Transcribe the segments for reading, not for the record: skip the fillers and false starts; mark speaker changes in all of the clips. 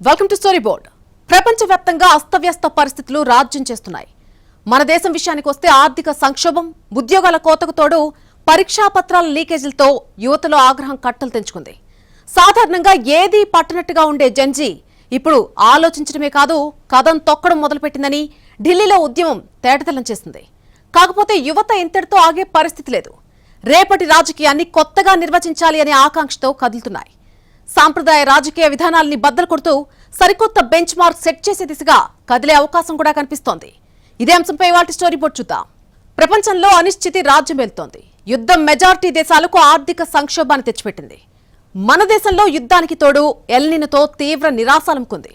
Speaker 1: Welcome to story board. ప్రపంచవ్యాప్తంగా అస్తవ్యస్త పరిస్థితులు రాజ్యం చేస్తున్నాయి. మన దేశం విషయానికి వస్తే ఆర్థిక సంక్షోభం, ఉద్యోగాల కోతకు తోడు పరీక్షా పత్రాల లీకేజీలతో యువతలో ఆగ్రహం కట్టలు తెంచుకుంది. సాధారణంగా ఏదీ పట్టనట్టుగా ఉండే జెన్జీ ఇప్పుడు ఆలోచించడమే కాదు కథం తొక్కడం మొదలుపెట్టిందని ఢిల్లీలో ఉద్యమం తేటతెల్లం చేసింది. కాకపోతే యువత ఇంతటితో ఆగే పరిస్థితి లేదు. రేపటి రాజకీయాన్ని కొత్తగా నిర్వచించాలి అనే ఆకాంక్షతో కదులుతున్నాయి. సాంప్రదాయ రాజకీయ విధానాల్ని బద్దలు కొడుతూ సరికొత్త బెంచ్ మార్క్ సెట్ చేసే దిశగా కదిలే అవకాశం కూడా కనిపిస్తోంది. ఇదే అంశంపై ఇవాల్టి స్టోరీ బోర్డ్ చూద్దాం. ప్రపంచంలో అనిశ్చితి రాజ్యమేలుతోంది. యుద్ధం మెజారిటీ దేశాలకు ఆర్థిక సంక్షోభాన్ని తెచ్చిపెట్టింది. మన దేశంలో యుద్ధానికి తోడు ఎల్నినోతో తీవ్ర నిరాశలముకుంది.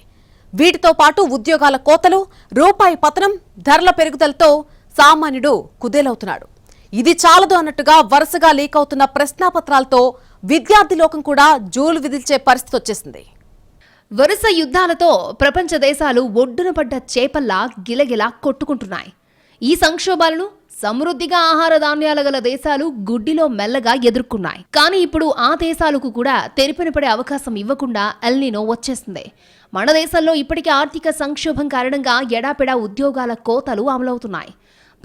Speaker 1: వీటితో పాటు ఉద్యోగాల కోతలు, రూపాయి పతనం, ధరల పెరుగుదలతో సామాన్యుడు కుదేలవుతున్నాడు. ఇది చాలదు అన్నట్టుగా వరుసగా లీక్ అవుతున్న ప్రశ్నాపత్రాలతో విద్యార్థి లోకం కూడా జూలు విదిల్చే పరిస్థితి వచ్చేసింది.
Speaker 2: వరుస యుద్ధాలతో ప్రపంచ దేశాలు ఒడ్డున పడ్డ చేపల్లా గిలగిలా కొట్టుకుంటున్నాయి. ఈ సంక్షోభాలను సమృద్ధిగా ఆహార ధాన్యాల గల దేశాలు గుడ్డిలో మెల్లగా ఎదుర్కొన్నాయి. కానీ ఇప్పుడు ఆ దేశాలకు కూడా తెరిపిన పడే అవకాశం ఇవ్వకుండా ఎల్నినో వచ్చేసింది. మన దేశంలో ఇప్పటికే ఆర్థిక సంక్షోభం కారణంగా ఎడాపెడా ఉద్యోగాల కోతలు అమలవుతున్నాయి.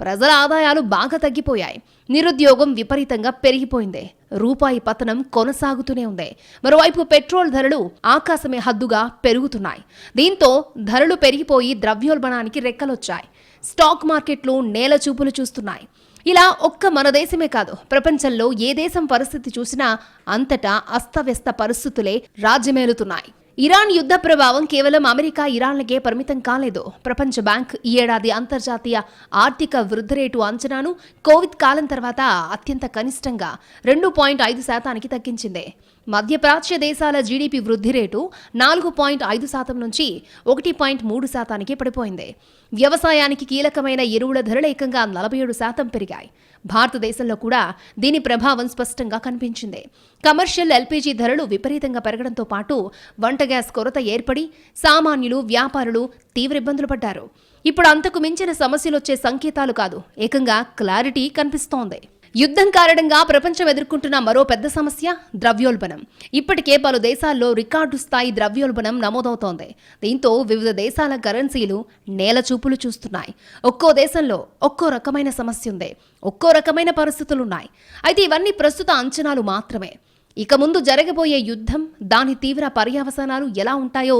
Speaker 2: ప్రజల ఆదాయాలు బాగా తగ్గిపోయాయి. నిరుద్యోగం విపరీతంగా పెరిగిపోయింది. రూపాయి పతనం కొనసాగుతూనే ఉంది. మరోవైపు పెట్రోల్ ధరలు ఆకాశమే హద్దుగా పెరుగుతున్నాయి. దీంతో ధరలు పెరిగిపోయి ద్రవ్యోల్బణానికి రెక్కలొచ్చాయి. స్టాక్ మార్కెట్లు నేల చూపులు చూస్తున్నాయి. ఇలా ఒక్క మన దేశమే కాదు, ప్రపంచంలో ఏ దేశం పరిస్థితి చూసినా అంతటా అస్తవ్యస్త పరిస్థితులే రాజ్యమేలుతున్నాయి. ఇరాన్ యుద్ధ ప్రభావం కేవలం అమెరికా, ఇరాన్లకే పరిమితం కాలేదు. ప్రపంచ బ్యాంక్ ఈ ఏడాది అంతర్జాతీయ ఆర్థిక వృద్ధి రేటు అంచనాను కోవిడ్ కాలం తర్వాత అత్యంత కనిష్టంగా 2.5% తగ్గించింది. మధ్యప్రాచ్య దేశాల జీడీపీ వృద్ధి రేటు 4.5% నుంచి 1.3% పడిపోయింది. వ్యవసాయానికి కీలకమైన ఎరువుల ధరలు ఏకంగా 47% పెరిగాయి. భారతదేశంలో కూడా దీని ప్రభావం స్పష్టంగా కనిపించింది. కమర్షియల్ ఎల్పీజీ ధరలు విపరీతంగా పెరగడంతో పాటు వంట గ్యాస్ కొరత ఏర్పడి సామాన్యులు, వ్యాపారులు తీవ్ర ఇబ్బందులు పడ్డారు. ఇప్పుడు అంతకు మించిన సమస్యలొచ్చే సంకేతాలు కాదు, ఏకంగా క్లారిటీ కనిపిస్తోంది. యుద్ధం కారణంగా ప్రపంచం ఎదుర్కొంటున్న మరో పెద్ద సమస్య ద్రవ్యోల్బణం. ఇప్పటికే పలు దేశాల్లో రికార్డు స్థాయి ద్రవ్యోల్బణం నమోదవుతోంది. దీంతో వివిధ దేశాల కరెన్సీలు నేల చూపులు చూస్తున్నాయి. ఒక్కో దేశంలో ఒక్కో రకమైన సమస్య ఉంది, ఒక్కో రకమైన పరిస్థితులున్నాయి. అయితే ఇవన్నీ ప్రస్తుత అంచనాలు మాత్రమే. ఇక ముందు జరగబోయే యుద్ధం, దాని తీవ్ర పర్యవసానాలు ఎలా ఉంటాయో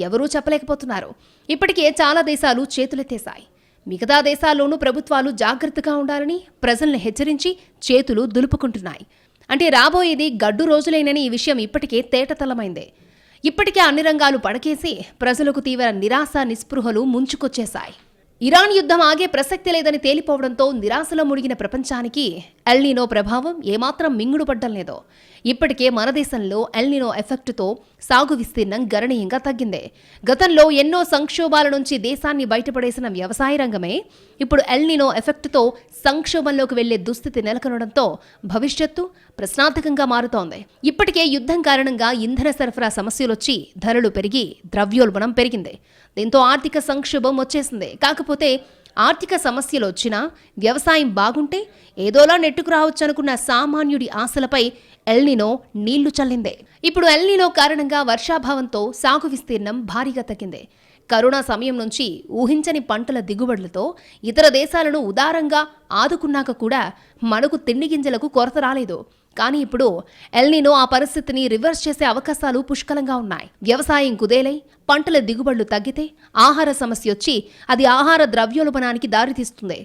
Speaker 2: ఎవరూ చెప్పలేకపోతున్నారు. ఇప్పటికే చాలా దేశాలు చేతులెత్తేశాయి. మిగతా దేశాల్లోనూ ప్రభుత్వాలు జాగ్రత్తగా ఉండాలని ప్రజల్ని హెచ్చరించి చేతులు దులుపుకుంటున్నాయి. అంటే రాబోయేది గడ్డు రోజులేనని ఈ విషయం ఇప్పటికే తేటతెల్లమైందే. ఇప్పటికే అన్ని రంగాలు పడకేసి ప్రజలకు తీవ్ర నిరాశ, నిస్పృహలు ముంచుకొచ్చేశాయి. ఇరాన్ యుద్ధం ఆగే ప్రసక్తి లేదని తేలిపోవడంతో నిరాశలో మునిగిన ప్రపంచానికి ఎల్నినో ప్రభావం ఏమాత్రం మింగుడుపడ్డం లేదో. ఇప్పటికే మన దేశంలో ఎల్నినో ఎఫెక్టుతో సాగు విస్తీర్ణం గణనీయంగా తగ్గింది. గతంలో ఎన్నో సంక్షోభాల నుంచి దేశాన్ని బయటపడేసిన వ్యవసాయ రంగమే ఇప్పుడు ఎల్నినో ఎఫెక్టుతో సంక్షోభంలోకి వెళ్లే దుస్థితి నెలకొనడంతో భవిష్యత్తు ప్రశ్నార్థకంగా మారుతోంది. ఇప్పటికే యుద్ధం కారణంగా ఇంధన సరఫరా సమస్యలొచ్చి ధరలు పెరిగి ద్రవ్యోల్బణం పెరిగింది. దీంతో ఆర్థిక సంక్షోభం వచ్చేసింది. కాకపోతే ఆర్థిక సమస్యలు వచ్చినా వ్యవసాయం బాగుంటే ఏదోలా నెట్టుకు రావచ్చనుకున్న సామాన్యుడి ఆశలపై ఎల్నినో నీళ్లు చల్లిందే. ఇప్పుడు ఎల్నినో కారణంగా వర్షాభావంతో సాగు విస్తీర్ణం భారీగా తగ్గింది. కరోనా సమయం నుంచి ఊహించని పంటల దిగుబడులతో ఇతర దేశాలను ఉదారంగా ఆదుకున్నాక కూడా మనకు తిండి గింజలకు కొరత రాలేదు. కానీ ఇప్పుడు ఎల్నినో ఆ పరిస్థితిని రివర్స్ చేసే అవకాశాలు పుష్కలంగా ఉన్నాయి. వ్యవసాయం కుదేలై పంటల దిగుబడులు తగ్గితే ఆహార సమస్య వచ్చి అది ఆహార ద్రవ్యోల్బణానికి దారితీస్తుంది.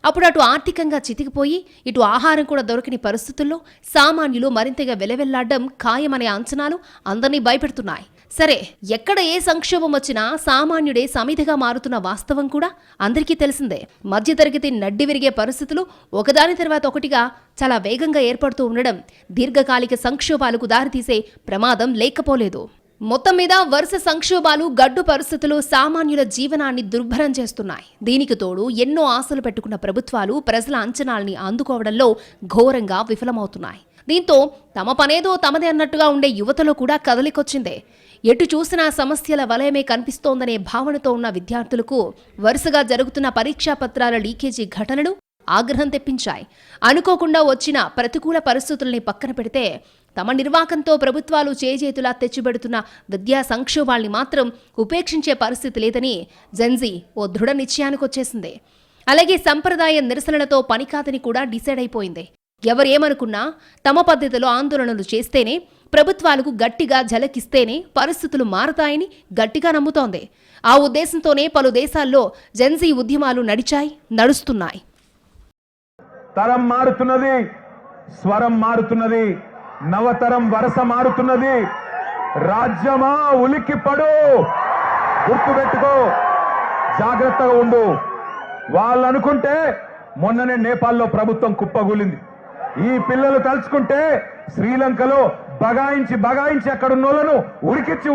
Speaker 2: అప్పుడు అటు ఆర్థికంగా చితికిపోయి ఇటు ఆహారం కూడా దొరకని పరిస్థితుల్లో సామాన్యులు మరింతగా వెలవెల్లాడడం ఖాయమనే అంచనాలు అందరినీ భయపెడుతున్నాయి. సరే, ఎక్కడ ఏ సంక్షోభం వచ్చినా సామాన్యుడే సమిధిగా మారుతున్న వాస్తవం కూడా అందరికీ తెలిసిందే. మధ్యతరగతి నడ్డి విరిగే పరిస్థితులు ఒకదాని తర్వాత ఒకటిగా చాలా వేగంగా ఏర్పడుతూ ఉండడం దీర్ఘకాలిక సంక్షోభాలకు దారితీసే ప్రమాదం లేకపోలేదు. మొత్తం మీద వరుస సంక్షోభాలు, గడ్డు పరిస్థితులు సామాన్యుల జీవనాన్ని దుర్భరం చేస్తున్నాయి. దీనికి తోడు ఎన్నో ఆశలు పెట్టుకున్న ప్రభుత్వాలు ప్రజల అంచనాల్ని అందుకోవడంలో ఘోరంగా విఫలమవుతున్నాయి. దీంతో తమ పనేదో తమదే అన్నట్టుగా ఉండే యువతలో కూడా కదలికొచ్చిందే. ఎటు చూసినా సమస్యల వలయమే కనిపిస్తోందనే భావనతో ఉన్న విద్యార్థులకు వరుసగా జరుగుతున్న పరీక్షా పత్రాల లీకేజీ ఘటనలు ఆగ్రహం తెప్పించాయి. అనుకోకుండా వచ్చిన ప్రతికూల పరిస్థితుల్ని పక్కన పెడితే తమ నిర్వాకంతో ప్రభుత్వాలు చేజేతులా తెచ్చిపెడుతున్న విద్యా సంక్షోభాల్ని మాత్రం ఉపేక్షించే పరిస్థితి లేదని జెన్జీ ఓ దృఢ నిశ్చయానికొచ్చేసింది. అలాగే సంప్రదాయ నిరసనలతో పని కాదని కూడా డిసైడ్ అయిపోయింది. ఎవరేమనుకున్నా తమ పద్ధతిలో ఆందోళనలు చేస్తేనే, ప్రభుత్వాలకు గట్టిగా ఝలకిస్తేనే పరిస్థితులు మారతాయని గట్టిగా నమ్ముతోంది. ఆ ఉద్దేశంతోనే పలు దేశాల్లో జెన్జీ ఉద్యమాలు నడుస్తున్నాయి.
Speaker 3: తరం మారుతున్నది, స్వరం మారుతున్నది, నవతరం వరస మారుతున్నది. రాజ్యమా ఉలిక్కి పడు, గుర్తుపెట్టుకో, జాగ్రత్తగా ఉండు. వాళ్ళు అనుకుంటే మొన్ననే నేపాల్లో ప్రభుత్వం కుప్పగూలింది. ఈ పిల్లలు తలుచుకుంటే శ్రీలంకలో బగాయించి అక్కడున్నోళ్లను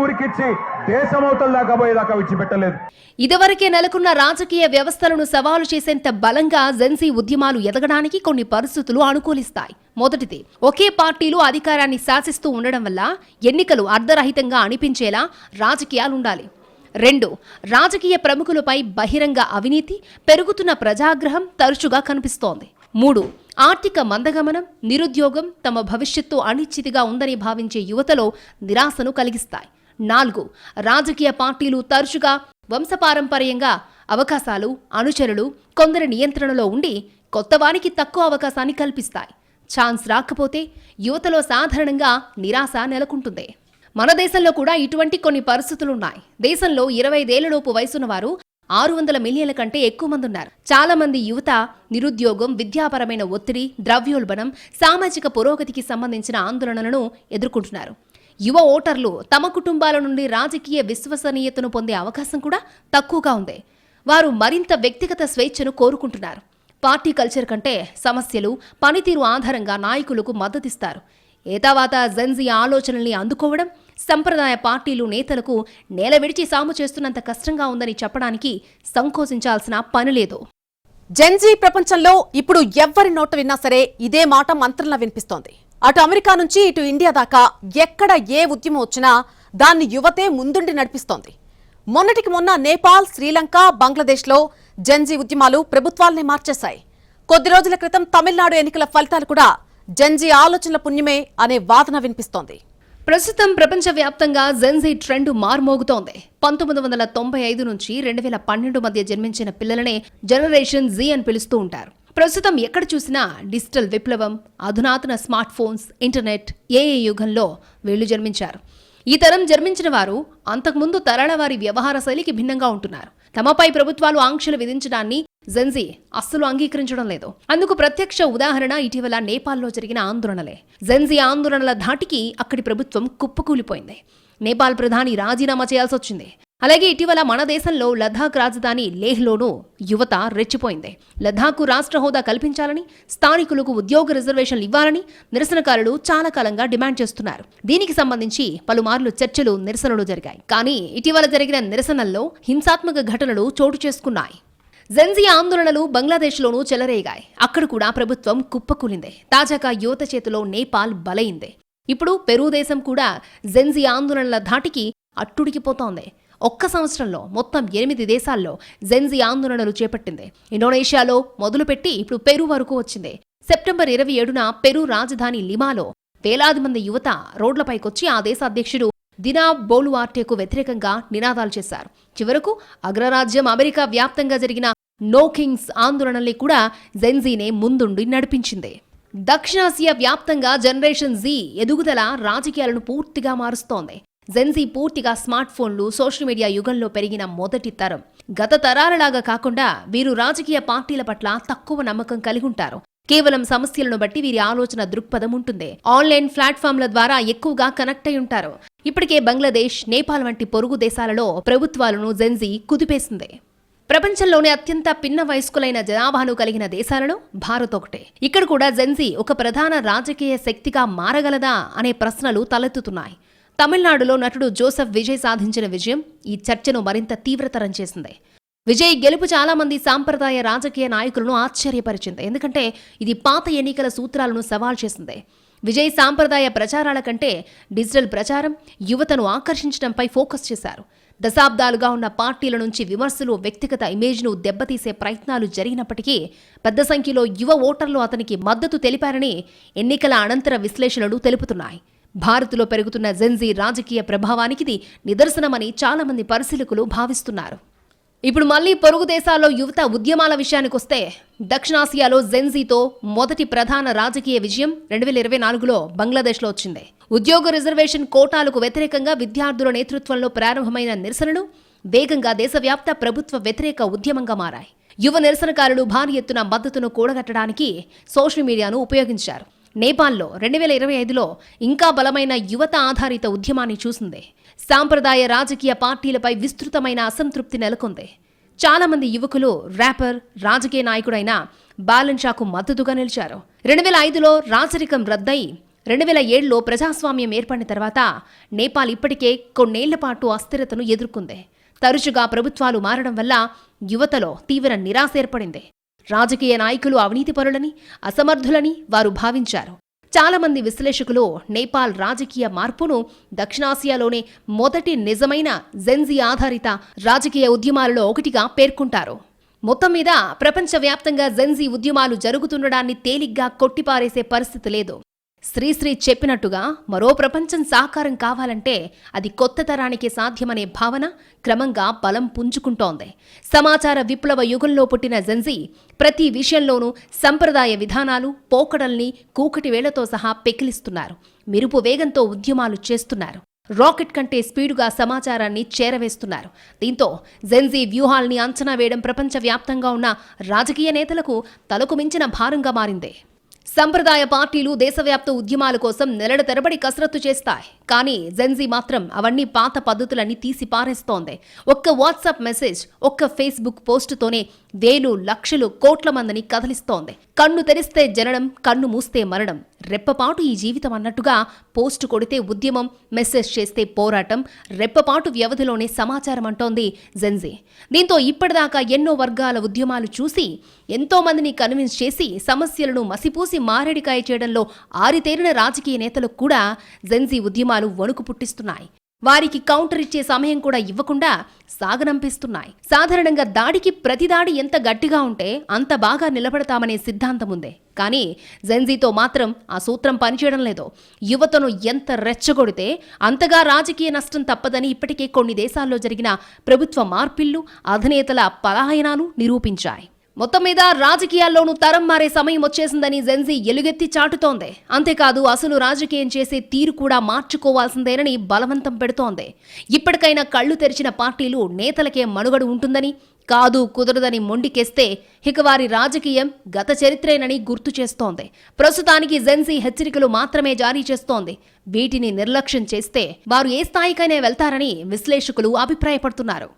Speaker 3: ఉరికిచ్చి దేశమవతల దాకా పోయేదాకా విడిచిపెట్టలేదు.
Speaker 2: ఇదివరకే నెలకొన్న రాజకీయ వ్యవస్థలను సవాలు చేసేంత బలంగా జెన్జీ ఉద్యమాలు ఎదగడానికి కొన్ని పరిస్థితులు అనుకూలిస్తాయి. మొదటిది, ఒకే పార్టీలు అధికారాన్ని శాసిస్తూ ఉండడం వల్ల ఎన్నికలు అర్ధరహితంగా అనిపించేలా రాజకీయాలుండాలి. 2, రాజకీయ ప్రముఖులపై బహిరంగ అవినీతి, పెరుగుతున్న ప్రజాగ్రహం తరచుగా కనిపిస్తోంది. 3, ఆర్థిక మందగమనం, నిరుద్యోగం తమ భవిష్యత్తు అనిశ్చితిగా ఉందని భావించే యువతలో నిరాశను కలిగిస్తాయి. 4, రాజకీయ పార్టీలు తరచుగా వంశపారంపర్యంగా అవకాశాలు, అనుచరులు, కొందరి నియంత్రణలో ఉండి కొత్తవారికి తక్కువ అవకాశాన్ని కల్పిస్తాయి. ఛాన్స్ రాకపోతే యువతలో సాధారణంగా నిరాశ నెలకొంటుంది. మన దేశంలో కూడా ఇటువంటి కొన్ని పరిస్థితులున్నాయి. దేశంలో 25 ఏళ్లలోపు వయసున్న వారు 600 మిలియన్ల కంటే ఎక్కువ మంది ఉన్నారు. చాలా మంది యువత నిరుద్యోగం, విద్యాపరమైన ఒత్తిడి, ద్రవ్యోల్బణం, సామాజిక పురోగతికి సంబంధించిన ఆందోళనలను ఎదుర్కొంటున్నారు. యువ ఓటర్లు తమ కుటుంబాల నుండి రాజకీయ విశ్వసనీయతను పొందే అవకాశం కూడా తక్కువగా ఉంది. వారు మరింత వ్యక్తిగత స్వేచ్ఛను కోరుకుంటున్నారు. పార్టీ కల్చర్ కంటే సమస్యలు, పనితీరు ఆధారంగా నాయకులకు మద్దతిస్తారు. ఏతావాత జెన్జీ ఆలోచనల్ని అందుకోవడం సంప్రదాయ పార్టీలు నేతలకు నేల విడిచి సాము చేస్తున్నంత కష్టంగా ఉందని చెప్పడానికి సంకోచించాల్సిన పని లేదు.
Speaker 1: జెన్జీ ప్రపంచంలో ఇప్పుడు ఎవ్వరి నోట విన్నా సరే ఇదే మాట మంత్రంలా వినిపిస్తోంది. అటు అమెరికా నుంచి ఇటు ఇండియా దాకా ఎక్కడ ఏ ఉద్యమం వచ్చినా దాన్ని యువతే ముందుండి నడిపిస్తోంది. మొన్నటికి మొన్న నేపాల్, శ్రీలంక, బంగ్లాదేశ్లో జెన్జీ ఉద్యమాలు ప్రభుత్వాల్ని మార్చేశాయి. కొద్ది రోజుల క్రితం తమిళనాడు ఎన్నికల ఫలితాలు కూడా జెన్జీ ఆలోచనల పుణ్యమే అనే వాదన వినిపిస్తోంది.
Speaker 2: ప్రస్తుతం ప్రపంచవ్యాప్తంగా జెన్జీ ట్రెండ్ మార్మోగుతోంది. 1995 నుంచి 2012 మధ్య జన్మించిన పిల్లలనే జనరేషన్ జీ అని పిలుస్తూ ఉంటారు. ప్రస్తుతం ఎక్కడ చూసినా డిజిటల్ విప్లవం, అధునాతన స్మార్ట్ ఫోన్స్, ఇంటర్నెట్, ఏఐ యుగంలో వీళ్లు జన్మించారు. ఈ తరం జన్మించిన వారు అంతకుముందు తరాల వారి వ్యవహార శైలికి భిన్నంగా ఉంటున్నారు. తమపై ప్రభుత్వాలు ఆంక్షలు విధించడాన్ని జెన్జీ అస్సలు అంగీకరించడం లేదు. అందుకు ప్రత్యక్ష ఉదాహరణ ఇటీవల నేపాల్లో జరిగిన ఆందోళనలే. జెన్జీ ఆందోళనల ధాటికి అక్కడి ప్రభుత్వం కుప్పకూలిపోయింది. నేపాల్ ప్రధాని రాజీనామా చేయాల్సి వచ్చింది. అలాగే ఇటీవల మన దేశంలో లద్దాఖ్ రాజధాని లేహ్లోనూ యువత రెచ్చిపోయింది. లద్దాఖ్ రాష్ట్ర హోదా కల్పించాలని, స్థానికులకు ఉద్యోగ రిజర్వేషన్లు ఇవ్వాలని నిరసనకారులు చాలా కాలంగా డిమాండ్ చేస్తున్నారు. దీనికి సంబంధించి పలుమార్లు చర్చలు, నిరసనలు జరిగాయి. కానీ ఇటీవల జరిగిన నిరసనల్లో హింసాత్మక ఘటనలు చోటు చేసుకున్నాయి. జెన్జీ ఆందోళనలు బంగ్లాదేశ్లోనూ చెలరేగాయి. అక్కడ కూడా ప్రభుత్వం కుప్పకూలింది. తాజాగా యువత చేతిలో నేపాల్ బలైంది. ఇప్పుడు పెరూ దేశం కూడా జెన్జీ ఆందోళనల ధాటికి అట్టుడికిపోతోంది. ఒక్క సంవత్సరంలో మొత్తం 8 దేశాల్లో జెన్జీ ఆందోళనలు చేపట్టింది. ఇండోనేషియాలో మొదలుపెట్టి ఇప్పుడు పెరూ వరకు వచ్చింది. సెప్టెంబర్ 27న పెరూ రాజధాని లిమాలో వేలాది మంది యువత రోడ్లపైకొచ్చి ఆ దేశ అధ్యక్షుడు దినా బోలువార్టేకు వ్యతిరేకంగా నినాదాలు చేశారు. చివరకు అగ్రరాజ్యం అమెరికా వ్యాప్తంగా జరిగిన నో కింగ్స్ ఆందోళనల్ని కూడా జెన్జీనే ముందుండి నడిపించింది. దక్షిణాసియా వ్యాప్తంగా జనరేషన్ జీ ఎదుగుదల రాజకీయాలను పూర్తిగా మారుస్తోంది. జెన్జీ పూర్తిగా స్మార్ట్ ఫోన్లు, సోషల్ మీడియా యుగంలో పెరిగిన మొదటి తరం. గత తరాలలాగా కాకుండా వీరు రాజకీయ పార్టీల పట్ల తక్కువ నమ్మకం కలిగి ఉంటారు. కేవలం సమస్యలను బట్టి వీరి ఆలోచన దృక్పథం ఉంటుంది. ఆన్లైన్ ప్లాట్ఫామ్ల ద్వారా ఎక్కువగా కనెక్ట్ అయి ఉంటారు. ఇప్పటికే బంగ్లాదేశ్, నేపాల్ వంటి పొరుగు దేశాలలో ప్రభుత్వాలను జెన్జీ కుదిపేసింది. ప్రపంచంలోనే అత్యంత పిన్న వయస్కులైన జనాభాను కలిగిన దేశాలలో భారత్ ఒకటే. ఇక్కడ కూడా జెన్జీ ఒక ప్రధాన రాజకీయ శక్తిగా మారగలదా అనే ప్రశ్నలు తలెత్తుతున్నాయి. తమిళనాడులో నటుడు జోసెఫ్ విజయ్ సాధించిన విజయం ఈ చర్చను మరింత తీవ్రతరం చేసింది. విజయ్ గెలుపు చాలా మంది సాంప్రదాయ రాజకీయ నాయకులను ఆశ్చర్యపరిచింది. ఎందుకంటే ఇది పాత ఎన్నికల సూత్రాలను సవాల్ చేసింది. విజయ్ సాంప్రదాయ ప్రచారాల కంటే డిజిటల్ ప్రచారం యువతను ఆకర్షించడంపై ఫోకస్ చేశారు. దశాబ్దాలుగా ఉన్న పార్టీల నుంచి విమర్శలు, వ్యక్తిగత ఇమేజ్ను దెబ్బతీసే ప్రయత్నాలు జరిగినప్పటికీ పెద్ద సంఖ్యలో యువ ఓటర్లు అతనికి మద్దతు తెలిపారని ఎన్నికల అనంతర విశ్లేషణలు తెలుపుతున్నాయి. భారత్లో పెరుగుతున్న జెన్జీ రాజకీయ ప్రభావానికి ఇది నిదర్శనమని చాలామంది పరిశీలకులు భావిస్తున్నారు. ఇప్పుడు మళ్లీ పొరుగు దేశాల్లో యువత ఉద్యమాల విషయానికొస్తే దక్షిణాసియాలో జెన్జీతో మొదటి ప్రధాన రాజకీయ విజయం 2024లో బంగ్లాదేశ్లో వచ్చింది. ఉద్యోగ రిజర్వేషన్ కోటాలకు వ్యతిరేకంగా విద్యార్థుల నేతృత్వంలో ప్రారంభమైన నిరసనలు వేగంగా దేశవ్యాప్త ప్రభుత్వ వ్యతిరేక ఉద్యమంగా మారాయి. యువ నిరసనకారులు భారీ ఎత్తున మద్దతును కూడగట్టడానికి సోషల్ మీడియాను ఉపయోగించారు. నేపాల్లో 2025లో ఇంకా బలమైన యువత ఆధారిత ఉద్యమాన్ని చూసింది. సాంప్రదాయ రాజకీయ పార్టీలపై విస్తృతమైన అసంతృప్తి నెలకొంది. చాలామంది యువకులు ర్యాపర్, రాజకీయ నాయకుడైన బాలన్ షాకు మద్దతుగా నిలిచారు. 2005లో రాజరికం రద్దయి 2007లో ప్రజాస్వామ్యం ఏర్పడిన తర్వాత నేపాల్ ఇప్పటికే కొన్నేళ్ల పాటు అస్థిరతను ఎదుర్కొంది. తరచుగా ప్రభుత్వాలు మారడం వల్ల యువతలో తీవ్ర నిరాశ ఏర్పడింది. రాజకీయ నాయకులు అవినీతిపరులని, అసమర్థులని వారు భావించారు. చాలామంది విశ్లేషకులు నేపాల్ రాజకీయ మార్పును దక్షిణాసియాలోనే మొదటి నిజమైన జెన్జీ ఆధారిత రాజకీయ ఉద్యమాలలో ఒకటిగా పేర్కొంటారు. మొత్తం మీద ప్రపంచవ్యాప్తంగా జెన్జీ ఉద్యమాలు జరుగుతుండడాన్ని తేలిగ్గా కొట్టిపారేసే పరిస్థితి లేదు. శ్రీశ్రీ చెప్పినట్టుగా మరో ప్రపంచం సాకారం కావాలంటే అది కొత్త తరానికి సాధ్యమనే భావన క్రమంగా బలం పుంజుకుంటోంది. సమాచార విప్లవ యుగంలో పుట్టిన జెన్జీ ప్రతి విషయంలోనూ సంప్రదాయ విధానాలు, పోకడల్ని కూకటి వేళ్లతో సహా పెకిలిస్తున్నారు. మెరుపు వేగంతో ఉద్యమాలు చేస్తున్నారు. రాకెట్ కంటే స్పీడుగా సమాచారాన్ని చేరవేస్తున్నారు. దీంతో జెన్జీ వ్యూహాల్ని అంచనా వేయడం ప్రపంచవ్యాప్తంగా ఉన్న రాజకీయ నేతలకు తలకు మించిన భారంగా మారింది. సంప్రదాయ పార్టీలు దేశవ్యాప్త ఉద్యమాల కోసం నెలల తరబడి కసరత్తు చేస్తాయి. కానీ జెన్జీ మాత్రం అవన్నీ పాత పద్ధతులన్నీ తీసి పారేస్తోంది. ఒక్క వాట్సాప్ మెసేజ్, ఒక్క ఫేస్బుక్ పోస్టుతోనే వేలు, లక్షలు, కోట్ల మందిని కదిలిస్తోంది. కన్ను తెరిస్తే జననం, కన్ను మూస్తే మరణం, రెప్పపాటు ఈ జీవితం అన్నట్టుగా పోస్టు కొడితే ఉద్యమం, మెసేజ్ చేస్తే పోరాటం, రెప్పపాటు వ్యవధిలోనే సమాచారం అంటోంది జెన్జీ. దీంతో ఇప్పటిదాకా ఎన్నో వర్గాల ఉద్యమాలు చూసి ఎంతో మందిని కన్విన్స్ చేసి సమస్యలను మసిపూసి మారేడికాయ చేయడంలో ఆరితేరిన రాజకీయ నేతలకు కూడా జెన్జీ ఉద్యమాలు వణుకు పుట్టిస్తున్నాయి. వారికి కౌంటర్ ఇచ్చే సమయం కూడా ఇవ్వకుండా సాగనంపిస్తున్నాయి. సాధారణంగా దాడికి ప్రతిదాడి ఎంత గట్టిగా ఉంటే అంత బాగా నిలబడతామనే సిద్ధాంతం ఉంది. కానీ జెన్జీతో మాత్రం ఆ సూత్రం పనిచేయడం లేదు. యువతను ఎంత రెచ్చగొడితే అంతగా రాజకీయ నష్టం తప్పదని ఇప్పటికే కొన్ని దేశాల్లో జరిగిన ప్రభుత్వ మార్పిళ్లు, అధినేతల పలాయనాలు నిరూపించాయి. మొత్తం మీద రాజకీయాల్లోనూ తరం మారే సమయం వచ్చేసిందని జెన్జీ ఎలుగెత్తి చాటుతోంది. అంతేకాదు అసలు రాజకీయం చేసే తీరు కూడా మార్చుకోవాల్సిందేనని బలవంతం పెడుతోంది. ఇప్పటికైనా కళ్లు తెరిచిన పార్టీలు నేతలకే మనుగడ ఉంటుందని, కాదు కుదరదని మొండికేస్తే ఇక వారి రాజకీయం గత చరిత్రేనని గుర్తు చేస్తోంది. ప్రస్తుతానికి జెన్జీ హెచ్చరికలు మాత్రమే జారీ చేస్తోంది. వీటిని నిర్లక్ష్యం చేస్తే వారు ఏ స్థాయికైనా వెళ్తారని విశ్లేషకులు అభిప్రాయపడుతున్నారు.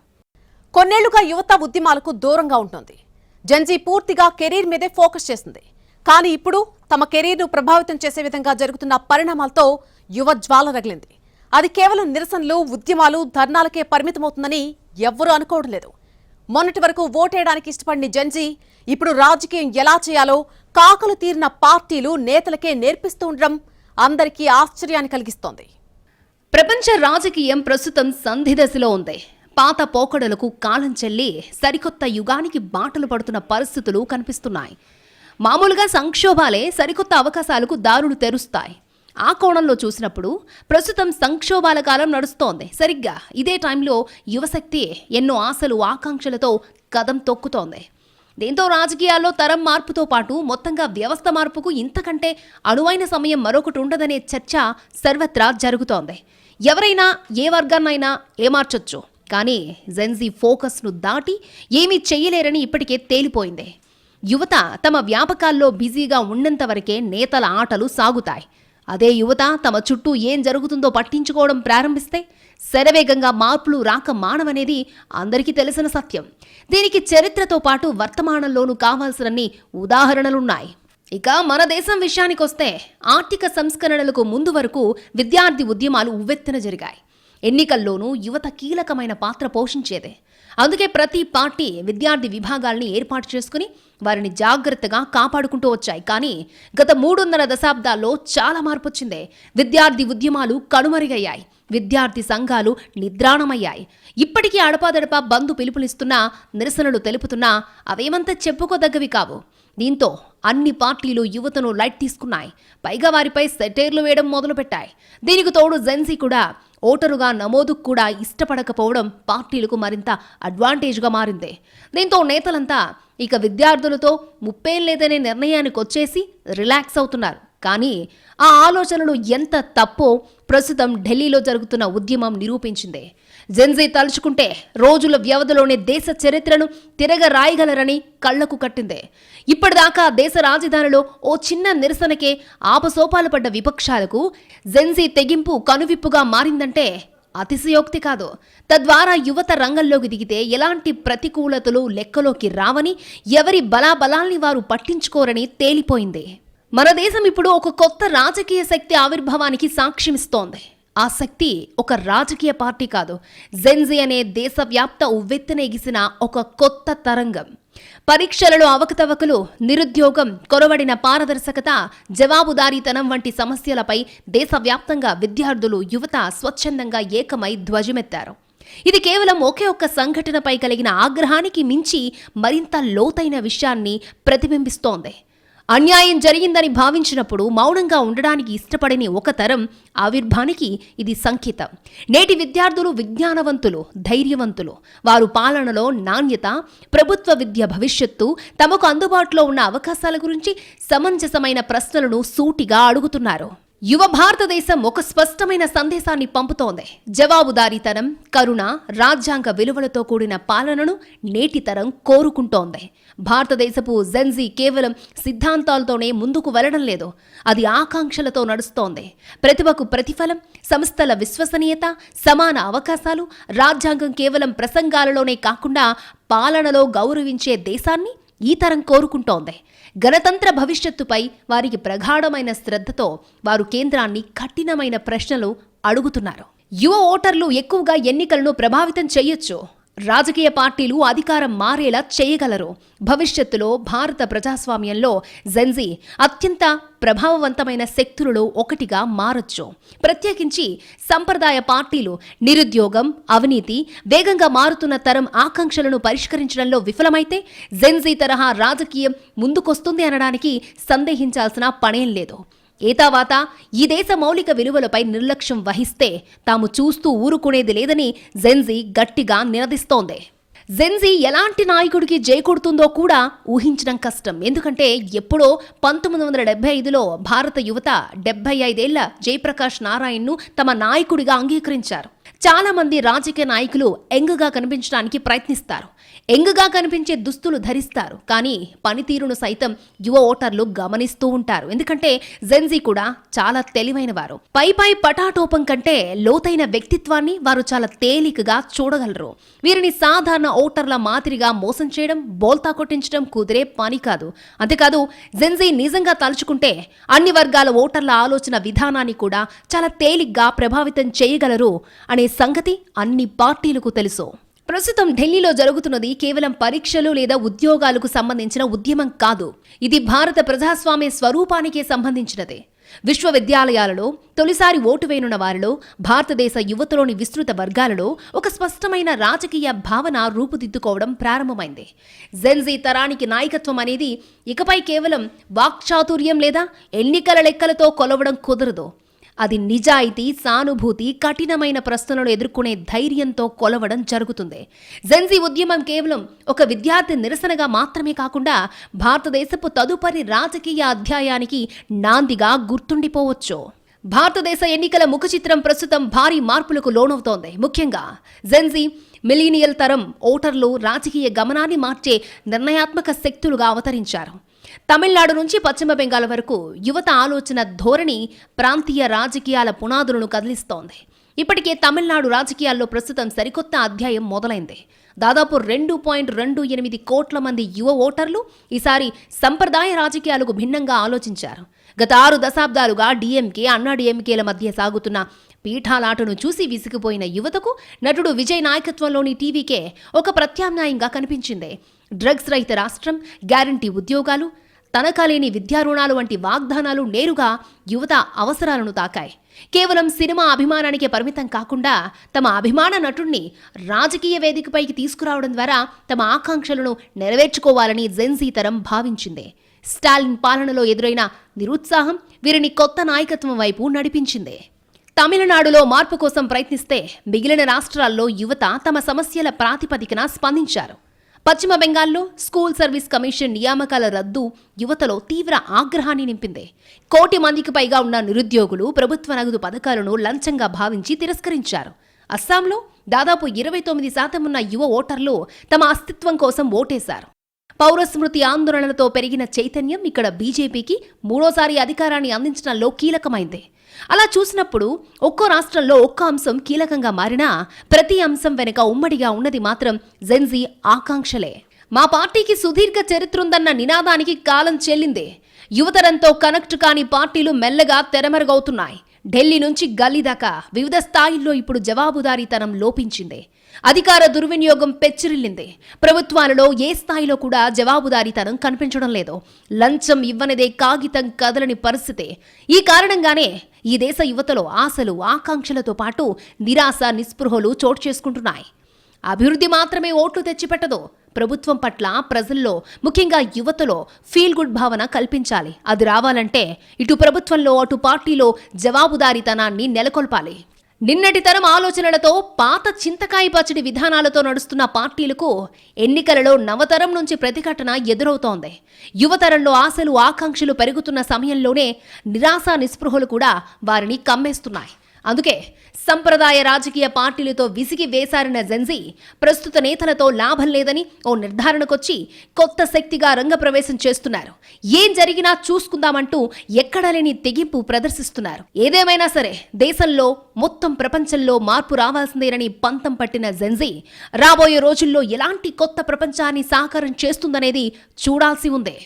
Speaker 1: కొన్నేళ్లుగా యువత ఉద్యమాలకు దూరంగా ఉంటుంది. జెన్జీ పూర్తిగా కెరీర్ మీదే ఫోకస్ చేసింది. కానీ ఇప్పుడు తమ కెరీర్ను ప్రభావితం చేసే విధంగా జరుగుతున్న పరిణామాలతో యువ జ్వాల రగిలింది. అది కేవలం నిరసనలు, ఉద్యమాలు, ధర్నాలకే పరిమితమవుతుందని ఎవ్వరూ అనుకోవడం లేదు. మొన్నటి వరకు ఓటేయడానికి ఇష్టపడిన జెన్జీ ఇప్పుడు రాజకీయం ఎలా చేయాలో కాకలు తీరిన పార్టీలు, నేతలకే నేర్పిస్తూ ఉండడం అందరికీ ఆశ్చర్యాన్ని కలిగిస్తోంది.
Speaker 2: ప్రపంచ రాజకీయం ప్రస్తుతం సంధిదశలో ఉంది. పాత పోకడలకు కాలం చెల్లి సరికొత్త యుగానికి బాటలు పడుతున్న పరిస్థితులు కనిపిస్తున్నాయి. మామూలుగా సంక్షోభాలే సరికొత్త అవకాశాలకు దారులు తెరుస్తాయి. ఆ కోణంలో చూసినప్పుడు ప్రస్తుతం సంక్షోభాల కాలం నడుస్తోంది. సరిగ్గా ఇదే టైంలో యువశక్తి ఎన్నో ఆశలు, ఆకాంక్షలతో కదం తొక్కుతోంది. దీంతో రాజకీయాల్లో తరం మార్పుతో పాటు మొత్తంగా వ్యవస్థ మార్పుకు ఇంతకంటే అనువైన సమయం మరొకటి ఉండదనే చర్చ సర్వత్రా జరుగుతోంది. ఎవరైనా ఏ వర్గాన్నైనా ఏమార్చొచ్చు. కానీ జెన్జీ ఫోకస్ను దాటి ఏమీ చెయ్యలేరని ఇప్పటికే తేలిపోయింది. యువత తమ వ్యాపకాల్లో బిజీగా ఉన్నంత వరకే నేతల ఆటలు సాగుతాయి. అదే యువత తమ చుట్టూ ఏం జరుగుతుందో పట్టించుకోవడం ప్రారంభిస్తే శరవేగంగా మార్పులు రాక మానవనేది అందరికీ తెలిసిన సత్యం. దీనికి చరిత్రతో పాటు వర్తమానంలోనూ కావాల్సినన్ని ఉదాహరణలున్నాయి. ఇక మన దేశం విషయానికొస్తే ఆర్థిక సంస్కరణలకు ముందు వరకు విద్యార్థి ఉద్యమాలు ఉవ్వెత్తున జరిగాయి. ఎన్నికల్లోనూ యువత కీలకమైన పాత్ర పోషించేదే. అందుకే ప్రతి పార్టీ విద్యార్థి విభాగాల్ని ఏర్పాటు చేసుకుని వారిని జాగ్రత్తగా కాపాడుకుంటూ వచ్చాయి. కానీ గత 3.5 దశాబ్దాల్లో చాలా మార్పు వచ్చిందే. విద్యార్థి ఉద్యమాలు కనుమరుగయ్యాయి. విద్యార్థి సంఘాలు నిద్రాణమయ్యాయి. ఇప్పటికీ అడపాదడపా బంద్ పిలుపునిస్తున్నా, నిరసనలు తెలుపుతున్నా అవేమంత చెప్పుకోదగ్గవి కావు. దీంతో అన్ని పార్టీలు యువతను లైట్ తీసుకున్నాయి. పైగా వారిపై సెటైర్లు వేయడం మొదలుపెట్టాయి. దీనికి తోడు జెన్సీ కూడా ఓటరుగా నమోదుకు కూడా ఇష్టపడకపోవడం పార్టీలకు మరింత అడ్వాంటేజ్గా మారింది. దీంతో నేతలంతా ఇక విద్యార్థులతో ముప్పేం లేదనే నిర్ణయానికి వచ్చేసి రిలాక్స్ అవుతున్నారు. కానీ ఆ ఆలోచనలు ఎంత తప్పో ప్రస్తుతం ఢిల్లీలో జరుగుతున్న ఉద్యమం నిరూపించింది. జెన్జీ తలుచుకుంటే రోజుల వ్యవధిలోనే దేశ చరిత్రను తిరగ రాయగలరని కళ్లకు కట్టింది. ఇప్పటిదాకా దేశ రాజధానిలో ఓ చిన్న నిరసనకే ఆపసోపాలు పడ్డ విపక్షాలకు జెన్జీ తెగింపు కనువిప్పుగా మారిందంటే అతిశయోక్తి కాదు. తద్వారా యువత రంగంలోకి దిగితే ఎలాంటి ప్రతికూలతలు లెక్కలోకి రావని, ఎవరి బలాబలాల్ని వారు పట్టించుకోరని తేలిపోయింది. మన దేశం ఇప్పుడు ఒక కొత్త రాజకీయ శక్తి ఆవిర్భావానికి సాక్ష్యమిస్తోంది. ఆ శక్తి ఒక రాజకీయ పార్టీ కాదు, జెన్జీ అనే దేశవ్యాప్త ఉవ్వెత్తున ఎగిసిన ఒక కొత్త తరంగం. పరీక్షలలో అవకతవకలు, నిరుద్యోగం, కొరవడిన పారదర్శకత, జవాబుదారీతనం వంటి సమస్యలపై దేశవ్యాప్తంగా విద్యార్థులు, యువత స్వచ్ఛందంగా ఏకమై ధ్వజమెత్తారు. ఇది కేవలం ఒకే ఒక్క సంఘటనపై కలిగిన ఆగ్రహానికి మించి మరింత లోతైన విషయాన్ని ప్రతిబింబిస్తోంది. అన్యాయం జరిగిందని భావించినప్పుడు మౌనంగా ఉండడానికి ఇష్టపడని ఒక తరం ఆవిర్భానికి ఇది సంకేతం. నేటి విద్యార్థులు విజ్ఞానవంతులు, ధైర్యవంతులు. వారు పాలనలో నాణ్యత, ప్రభుత్వ విద్య భవిష్యత్తు, తమకు అందుబాటులో ఉన్న అవకాశాల గురించి సమంజసమైన ప్రశ్నలను సూటిగా అడుగుతున్నారు. యువ భారతదేశం ఒక స్పష్టమైన సందేశాన్ని పంపుతోంది. జవాబుదారీతనం, కరుణ, రాజ్యాంగ విలువలతో కూడిన పాలనను నేటి తరం కోరుకుంటోంది. భారతదేశపు జెన్జీ కేవలం సిద్ధాంతాలతోనే ముందుకు వెళ్లడం లేదు, అది ఆకాంక్షలతో నడుస్తోంది. ప్రతిభకు ప్రతిఫలం, సంస్థల విశ్వసనీయత, సమాన అవకాశాలు, రాజ్యాంగం కేవలం ప్రసంగాలలోనే కాకుండా పాలనలో గౌరవించే దేశాన్ని ఈ తరం కోరుకుంటోంది. గణతంత్ర భవిష్యత్తుపై వారికి ప్రగాఢమైన శ్రద్ధతో వారు కేంద్రాన్ని కఠినమైన ప్రశ్నలు అడుగుతున్నారు. యువ ఓటర్లు ఎక్కువగా ఎన్నికలను ప్రభావితం చేయొచ్చు. రాజకీయ పార్టీలు అధికారం మారేలా చేయగలరు. భవిష్యత్తులో భారత ప్రజాస్వామ్యంలో జెన్జీ అత్యంత ప్రభావవంతమైన శక్తులలో ఒకటిగా మారొచ్చు. ప్రత్యేకించి సంప్రదాయ పార్టీలు నిరుద్యోగం, అవినీతి, వేగంగా మారుతున్న తరం ఆకాంక్షలను పరిష్కరించడంలో విఫలమైతే జెన్జీ తరహా రాజకీయం ముందుకొస్తుంది అనడానికి సందేహించాల్సిన పనేం లేదు. ఏతావాత ఈ దేశ మౌలిక విలువలపై నిర్లక్ష్యం వహిస్తే తాము చూస్తూ ఊరుకునేది లేదని జెన్జీ గట్టిగా నినదిస్తోంది. జెన్జీ ఎలాంటి నాయకుడికి జైకొడుతుందో కూడా ఊహించడం కష్టం. ఎందుకంటే ఎప్పుడో 1975లో భారత యువత 75 ఏళ్ల జయప్రకాష్ నారాయణ్ను తమ నాయకుడిగా అంగీకరించారు. చాలా మంది రాజకీయ నాయకులు యంగ్గా కనిపించడానికి ప్రయత్నిస్తారు, యంగ్గా కనిపించే దుస్తులు ధరిస్తారు. కానీ పనితీరును సైతం యువ ఓటర్లు గమనిస్తూ ఉంటారు. ఎందుకంటే జెన్జీ కూడా చాలా తెలివైన వారు. పై పటాటోపం కంటే లోతైన వ్యక్తిత్వాన్ని వారు చాలా తేలికగా చూడగలరు. వీరిని సాధారణ ఓటర్ల మాదిరిగా మోసం చేయడం, బోల్తా కొట్టించడం కుదిరే పని కాదు. అంతేకాదు జెన్జీ నిజంగా తలుచుకుంటే అన్ని వర్గాల ఓటర్ల ఆలోచన విధానాన్ని కూడా చాలా తేలిగ్గా ప్రభావితం చేయగలరు అనే సంగతి అన్ని పార్టీలకు తెలుసు. ప్రస్తుతం ఢిల్లీలో జరుగుతున్నది కేవలం పరీక్షలు లేదా ఉద్యోగాలకు సంబంధించిన ఉద్యమం కాదు. ఇది భారత ప్రజాస్వామ్య స్వరూపానికే సంబంధించినదే. విశ్వవిద్యాలయాలలో తొలిసారి ఓటు వేయనున్న వారిలో, భారతదేశ యువతలోని విస్తృత వర్గాలలో ఒక స్పష్టమైన రాజకీయ భావన రూపుదిద్దుకోవడం ప్రారంభమైంది. జెన్జీ తరానికి నాయకత్వం అనేది ఇకపై కేవలం వాక్చాతుర్యం లేదా ఎన్నికల లెక్కలతో కొలవడం కుదరదు. అది నిజాయితీ, సానుభూతి, కఠినమైన ప్రశ్నలను ఎదుర్కొనే ధైర్యంతో కొలవడం జరుగుతుంది. జెన్జీ ఉద్యమం కేవలం ఒక విద్యార్థి నిరసనగా మాత్రమే కాకుండా భారతదేశపు తదుపరి రాజకీయ అధ్యాయానికి నాందిగా గుర్తుండిపోవచ్చు. భారతదేశ ఎన్నికల ముఖచిత్రం ప్రస్తుతం భారీ మార్పులకు లోనవుతోంది. ముఖ్యంగా జెన్జీ, మిలీనియల్ తరం ఓటర్లు రాజకీయ గమనాన్ని మార్చే నిర్ణయాత్మక శక్తులుగా అవతరించారు. తమిళనాడు నుంచి పశ్చిమ బెంగాల్ వరకు యువత ఆలోచన ధోరణి ప్రాంతీయ రాజకీయాల పునాదులను కదిలిస్తోంది. ఇప్పటికే తమిళనాడు రాజకీయాల్లో ప్రస్తుతం సరికొత్త అధ్యాయం మొదలైంది. దాదాపు 2.28 కోట్ల మంది యువ ఓటర్లు ఈసారి సంప్రదాయ రాజకీయాలకు భిన్నంగా ఆలోచించారు. గత 6 దశాబ్దాలుగా డిఎంకే, అన్నా డిఎంకేల మధ్య సాగుతున్న పీఠాలాటను చూసి విసిగిపోయిన యువతకు నటుడు విజయ్ నాయకత్వంలోని టీవీకే ఒక ప్రత్యామ్నాయంగా కనిపించింది. డ్రగ్స్ రహిత రాష్ట్రం, గ్యారంటీ ఉద్యోగాలు, తనఖా లేని విద్యా రుణాలు వంటి వాగ్దానాలు నేరుగా యువత అవసరాలను తాకాయి. కేవలం సినిమా అభిమానానికే పరిమితం కాకుండా తమ అభిమాన నటుణ్ణి రాజకీయ వేదికపైకి తీసుకురావడం ద్వారా తమ ఆకాంక్షలను నెరవేర్చుకోవాలని జెన్జీ తరం భావించింది. స్టాలిన్ పాలనలో ఎదురైన నిరుత్సాహం వీరిని కొత్త నాయకత్వం వైపు నడిపించింది. తమిళనాడులో మార్పు కోసం ప్రయత్నిస్తే మిగిలిన రాష్ట్రాల్లో యువత తమ సమస్యల ప్రాతిపదికన స్పందించారు. పశ్చిమ బెంగాల్లో స్కూల్ సర్వీస్ కమిషన్ నియామకాల రద్దు యువతలో తీవ్ర ఆగ్రహాన్ని నింపింది. 1 కోటి మందికి పైగా ఉన్న నిరుద్యోగులు ప్రభుత్వ నగదు పథకాలను లంచంగా భావించి తిరస్కరించారు. అస్సాంలో దాదాపు 29% ఉన్న యువ ఓటర్లు తమ అస్తిత్వం కోసం ఓటేశారు. పౌరస్మృతి ఆందోళనలతో పెరిగిన చైతన్యం ఇక్కడ బీజేపీకి 3వ అధికారాన్ని అందించడంలో కీలకమైంది. అలా చూసినప్పుడు ఒక్కో రాష్ట్రంలో ఒక్క అంశం కీలకంగా మారినా ప్రతి అంశం వెనుక ఉమ్మడిగా ఉన్నది మాత్రం జెన్జీ ఆకాంక్షలే. మా పార్టీకి సుదీర్ఘ చరిత్రుందన్న నినాదానికి కాలం చెల్లింది. యువతరంతో కనెక్ట్ కాని పార్టీలు మెల్లగా తెరమరుగవుతున్నాయి. ఢిల్లీ నుంచి గల్లీ దాకా వివిధ స్థాయిల్లో ఇప్పుడు జవాబుదారీతనం లోపించింది. అధికార దుర్వినియోగం పెచ్చిరిల్లింది. ప్రభుత్వాలలో ఏ స్థాయిలో కూడా జవాబుదారీతనం కనిపించడం లేదు. లంచం ఇవ్వనిదే కాగితం కదలని పరిస్థితి. ఈ కారణంగానే ఈ దేశ యువతలో ఆశలు, ఆకాంక్షలతో పాటు నిరాశ, నిస్పృహలు చోటు చేసుకుంటున్నాయి. అభివృద్ధి మాత్రమే ఓట్లు తెచ్చిపెట్టదు. ప్రభుత్వం పట్ల ప్రజల్లో, ముఖ్యంగా యువతలో ఫీల్ గుడ్ భావన కల్పించాలి. అది రావాలంటే ఇటు ప్రభుత్వంలో అటు పార్టీలో జవాబుదారీతనాన్ని నెలకొల్పాలి. నిన్నటి తరం ఆలోచనలతో, పాత చింతకాయ పచ్చడి విధానాలతో నడుస్తున్న పార్టీలకు ఎన్నికలలో నవతరం నుంచి ప్రతిఘటన ఎదురవుతోంది. యువతరంలో ఆశలు, ఆకాంక్షలు పెరుగుతున్న సమయంలోనే నిరాశ, నిస్పృహలు కూడా వారిని కమ్మేస్తున్నాయి. అందుకే సంప్రదాయ రాజకీయ పార్టీలతో విసిగి వేసారిన జెన్జీ ప్రస్తుత నేతలతో లాభం లేదని ఓ నిర్ధారణకొచ్చి కొత్త శక్తిగా రంగప్రవేశం చేస్తున్నారు. ఏం జరిగినా చూసుకుందామంటూ ఎక్కడలేని తెగింపు ప్రదర్శిస్తున్నారు. ఏదేమైనా సరే దేశంలో, మొత్తం ప్రపంచంలో మార్పు రావాల్సిందేనని పంతం పట్టిన జెన్జీ రాబోయే రోజుల్లో ఎలాంటి కొత్త ప్రపంచాన్ని సాకారం చేస్తుందనేది చూడాల్సి ఉంది.